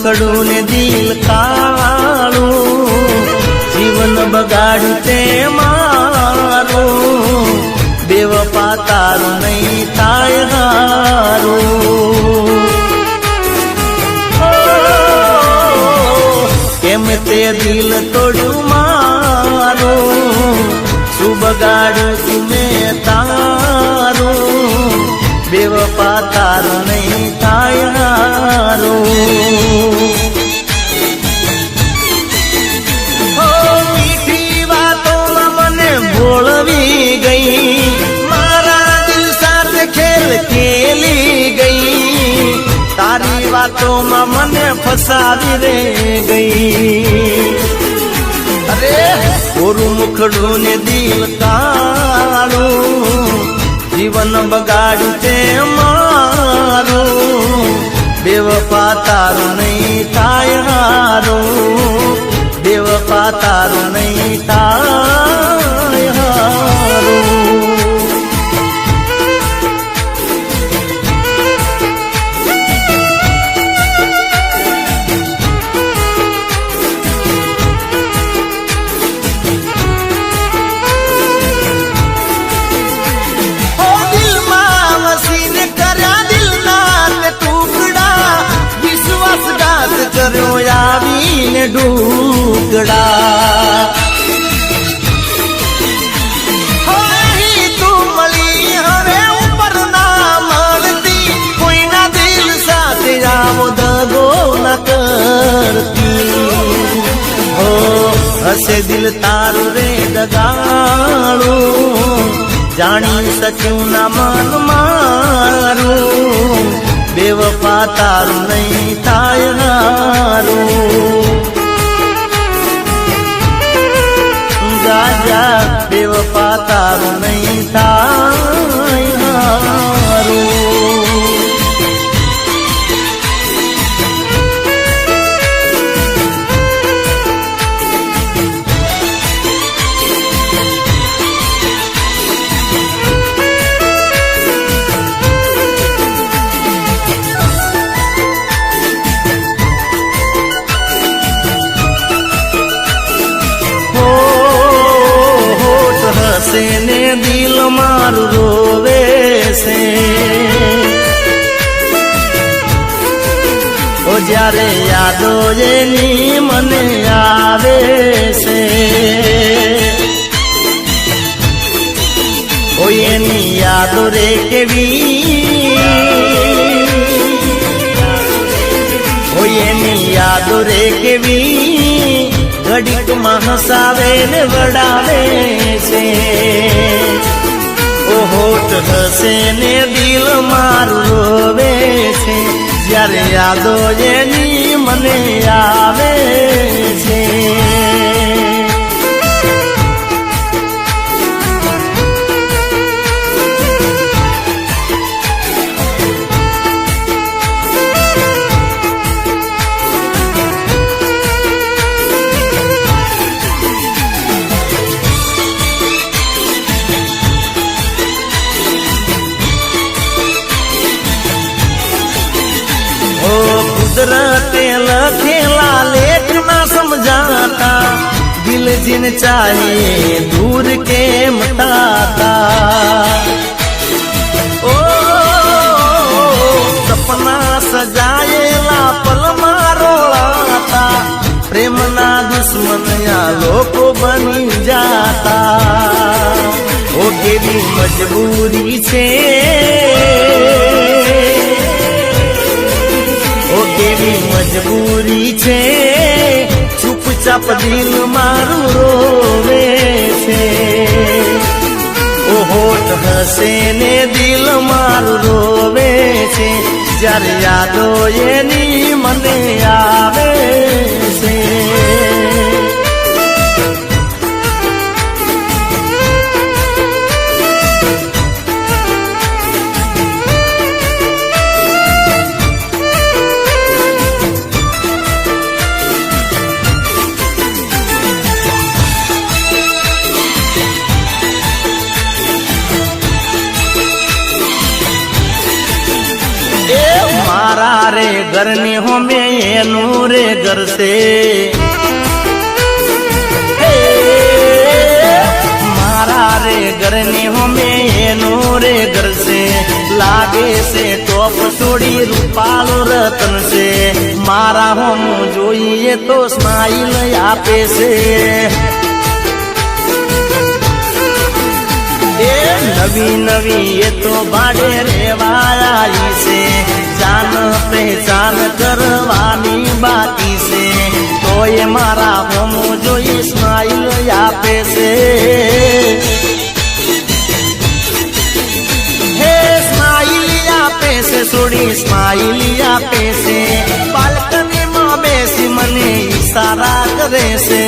મુખડું ને દિલ કાળું, જીવન બગાડ્યું તે મારું, બેવફા તારું નહીં થાય હારું. કેમ તે દિલ તોડ્યું મારું, શું બગાડ્યું તું મેં તારું, બેવફા તારું નહીં થાય હારું. મીઠી વાતોમાં મને ભોળવી ગઈ, મારા દિલ સાથે ખેલ ખેલી ગઈ, તારી વાતોમાં મને ફસાવી રે ગઈ. અરે કોરું મુખડું ને દિલ કાળું, જીવન બગાડ્યું તે મારું, બેવફા તારું નહીં થાય હારું, બેવફા તારું નહીં થાય હારું. કર્યો આવીને ઢૂકડા, તું મળી હવે ઉપર ના મળતી, કોઈના દિલ સાથે આવો દગો ન કરતી. હો હશે દિલ તારું રે દગાડું, જાણી શક્યું ના મન મારું, બેવફા તારું નહીં થાય હારું. ગાજા બેવફા તારું નહીં થાય હારું. ને દિલ મારું રોવે છે, ઓ જ્યારે યાદો એની મને આવે છે, ઓ એની યાદો રે કેવી, ઓ એની યાદો રે કેવી, ઘડીક માં હસાવે ને વડાવે છે. ઓ હોઠ હસે ને દિલ મારું રોવે છે, જ્યારે યાદો એની મને આવે છે. कुदरते लखेला लेख ना समझाता, दिल जिन चाहिए दूर के मटाता. ओ सपना सजाएला पल मारोलाता, प्रेम ना दुश्मन या लोको बनी जाता. ओ केवी मजबूरी छे, કેવી મજબૂરી છે, ચૂપચાપ દિલ મારું રોવે છે. ઓ હોઠ હસે ને દિલ મારું રોવે છે, જ્યારે યાદો એની મને આવે છે. રે ઘરની હોમે એનું રે ઘર છે મારા રે ઘરની હોમે એનું રે ઘર છે લાગે છે ટોપ છોડી રૂપાળું રતન છે મારા હોમ જોઈએ તો સ્માઈલ આપે છે એ નવી નવી એ તો ભાડે રેવાય છે જાન પહેચાન કરવાની બાકી છે તો એ મારા હોમ જોઈ સ્માઈલ આપે છે હે સ્માઈલ આપે છે છોડી સ્માઈલ આપે છે બાલ્કનીમાં બેસી મને ઈશારા કરે છે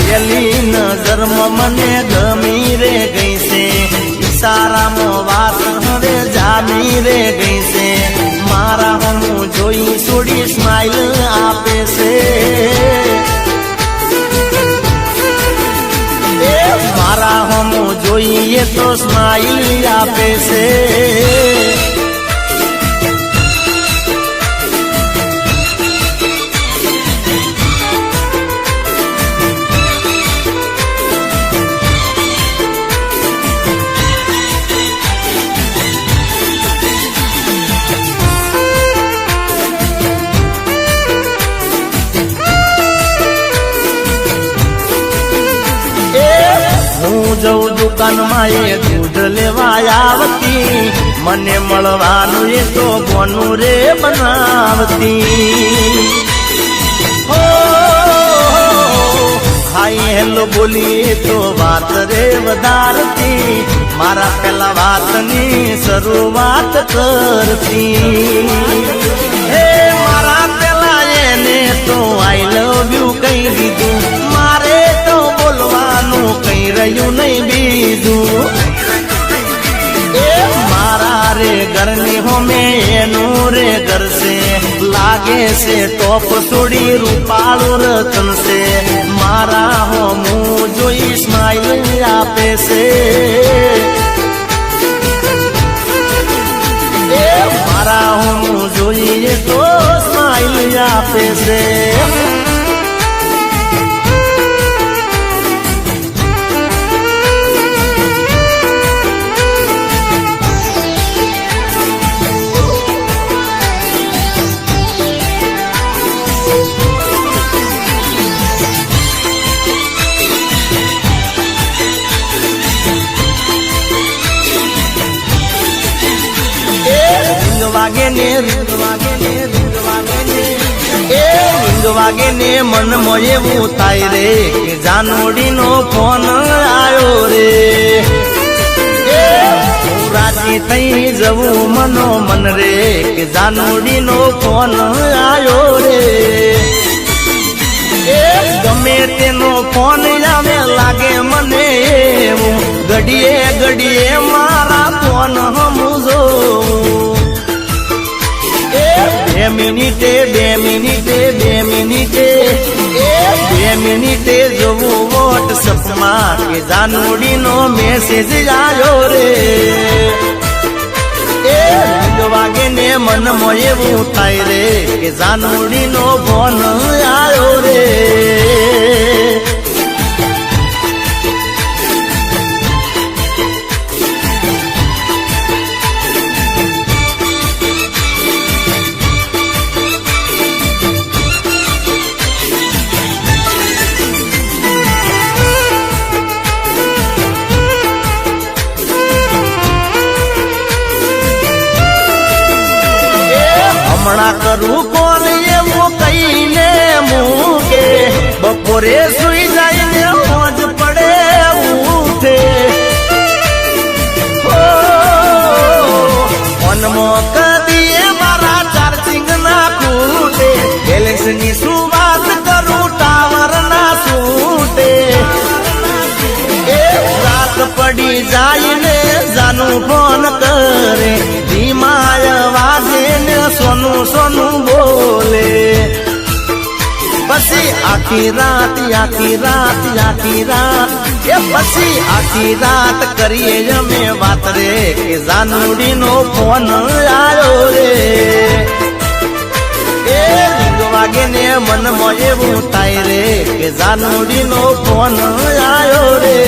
પેલી નજરમાં મને ગમી રે ગઈ છે ઈશારામાં વાત હવે જામી રે ગઈ છે મારા હું જોઈ છોડી સ્માઈલ આપે છે મારા હમ જોઈએ તો સ્માઈલ આપે છે જઉં દુકાનમાં એ દૂધ લેવા આવતી મને મળવાનું એ તો કોનું રે બનાવતી હો હાઈ હેલો બોલી તો વાત રે વધારતી મારા પેલા વાતની શરૂઆત કરતી હે મારા પેલા એને તો આઈ લવ યુ કહી દીધું મારે તો બોલવાનું કઈ રહ્યું નહીં બીજું એ મારા રે ઘરની હોમે એનું રે ઘર છે લાગે છે ટોપ છોડી રૂપાળું રતન છે મારા હોમ જોઈ સ્માઈલ આપે છે એ મારા હોમ જોઈએ તો સ્માઈલ આપે છે વાગે ને રીંગ વાગે ને રીંગ વાગે ને એ રીંગ વાગે ને મનમાં એવું થાય રે કે જાનોડીનો ફોન આવ્યો રે એ હું રાજી થઈ જવું મનો મન રે કે જાનોડીનો ફોન આવ્યો રે એ ગમે તેનો ફોન આવે લાગે મને એવું ઘડીએ ઘડીએ મારા ફોન હમજો બે મિનિટે જોવું વોટ્સઅપમાં કે જાનોડીનો મેસેજ આવ્યો રે એ વાગે ને મનમાં એવું થાય રે કે જાનોડીનો ફોન આવ્યો રે હમણાં કરું કોણ એવું કહીને મૂકે બપોરે સુઈ જઈને મોજ પડે ઉઠે મનમાં કદીએ મારા ચાર્જિંગ ના ખૂટે બેલેન્સની શું વાત કરું ટાવર ના છૂટે રાત પડી જાય ને જાનું ફોન કરે ધીમા વાગે ને સોનું સોનું બોલે પછી આખી રાત આખી રાત આખી રાત એ પછી આખી રાત કરીએ અમે વાત રે કે જાનુડી નો ફોન આવ્યો રે એ રીંગ વાગે ને મનમાં એવું થાય રે કે જાનુડી નો ફોન આવ્યો રે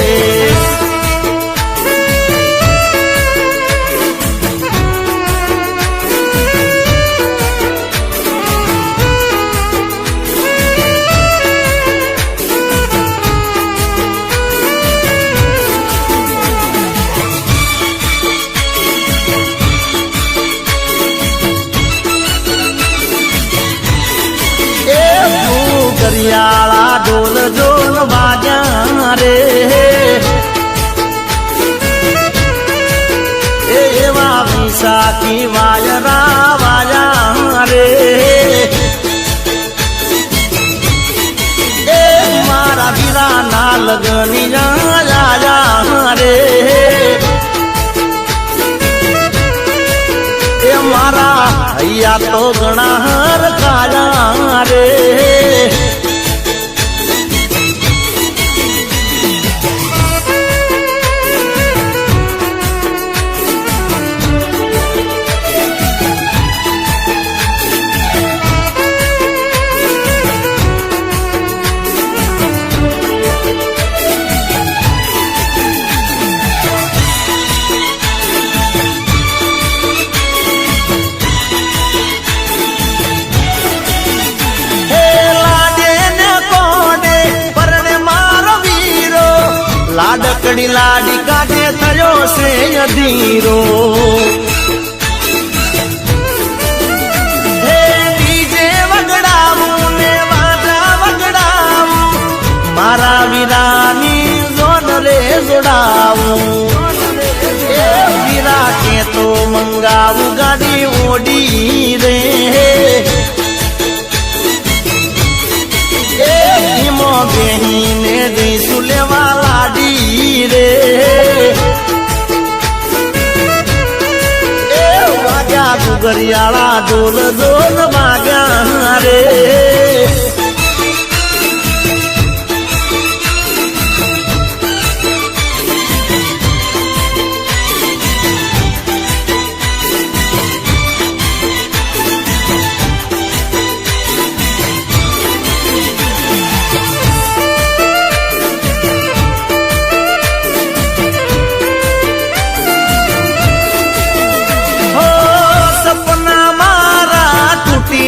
કરિયાળા ઢોલ ઢોલ વાગ્યા રે એવા વિશાખી વાયરા વાયા રે એ મારા વીરા ના લગની આયા રે એ મારા હૈયા તો ઘણા હર કાયા રે લાડકડી લાડી કાઢે થયો છે અધીરો હે ડીજે વગડાવું ને વાજા વગડાવું મારા વીરાની જોડ રે જોડાવું એ વીરા કે તો મંગાવું ગાડી ઓડી રે એ ધીમો બેહીને જઈશું લેવા લાડી રે એ વાગ્યા ગુગરિયાળા ઢોલ ઢોલ વાગ્યા રે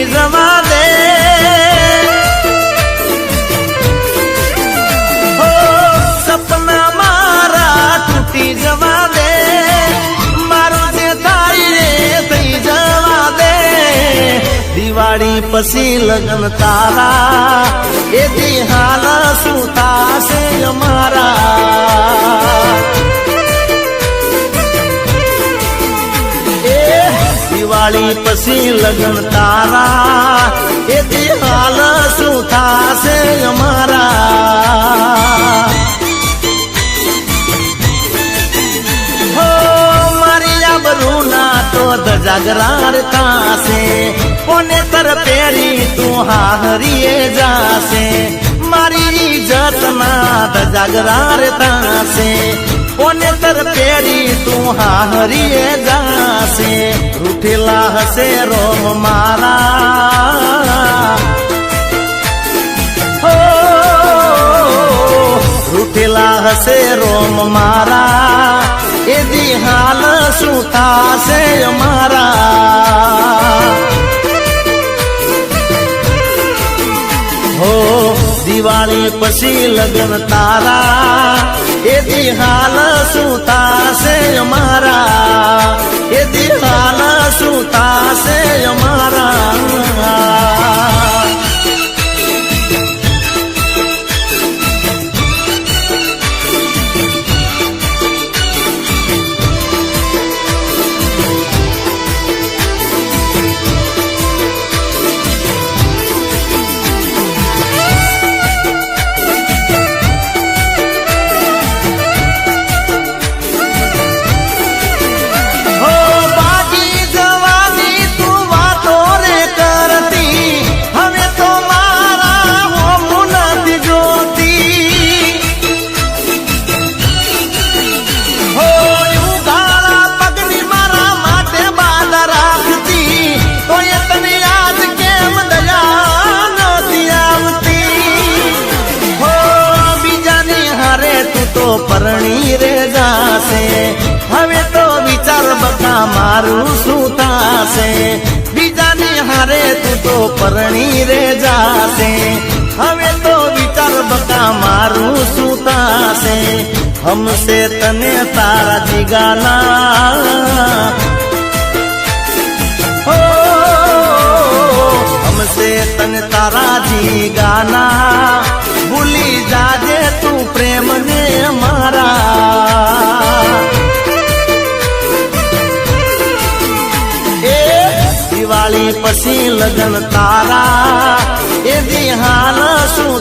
જવા દે હો સપના મારા તૂટી જવા દે મારું જે થાય રે થઈ જવા દે દિવાળી પછી લગ્ન તારા એથી હાલ શું થાશે અમારા દિવાળી પછી લગ્ન તારા એથી હાલ શું થાશે અમારા હો મારી આબરૂ ના તો ધજાગરાર થાશે કોને તર પેરી તું હાહરીએ જાશે મારી ઇજ્જત ના ધજાગરાર થાશે કોને તર પેરી તું હાહરીએ જાશે રૂઠેલા હશે રોમ મારા હો રૂઠેલા હશે રોમ મારા એ દી હાલ શું થાશે અમારા હો દિવાળી પછી લગ્ન તારા એથી હાલ શું થાશે અમારા એથી હાલ શું થાશે અમારા તો પરણી રે જાશે હવે તો વિચાર બકા મારું શું થાશે બીજાની હારે તું તો પરણી રે જાશે હવે તો વિચાર બકા મારું શું થાશે હમસે તને તારા જીગાના हो हमसे तन तारा जी गाना भूली जाजे तू प्रेम ने मारा ए दिवाળી પછી લગન તારા એ દી હાલ શું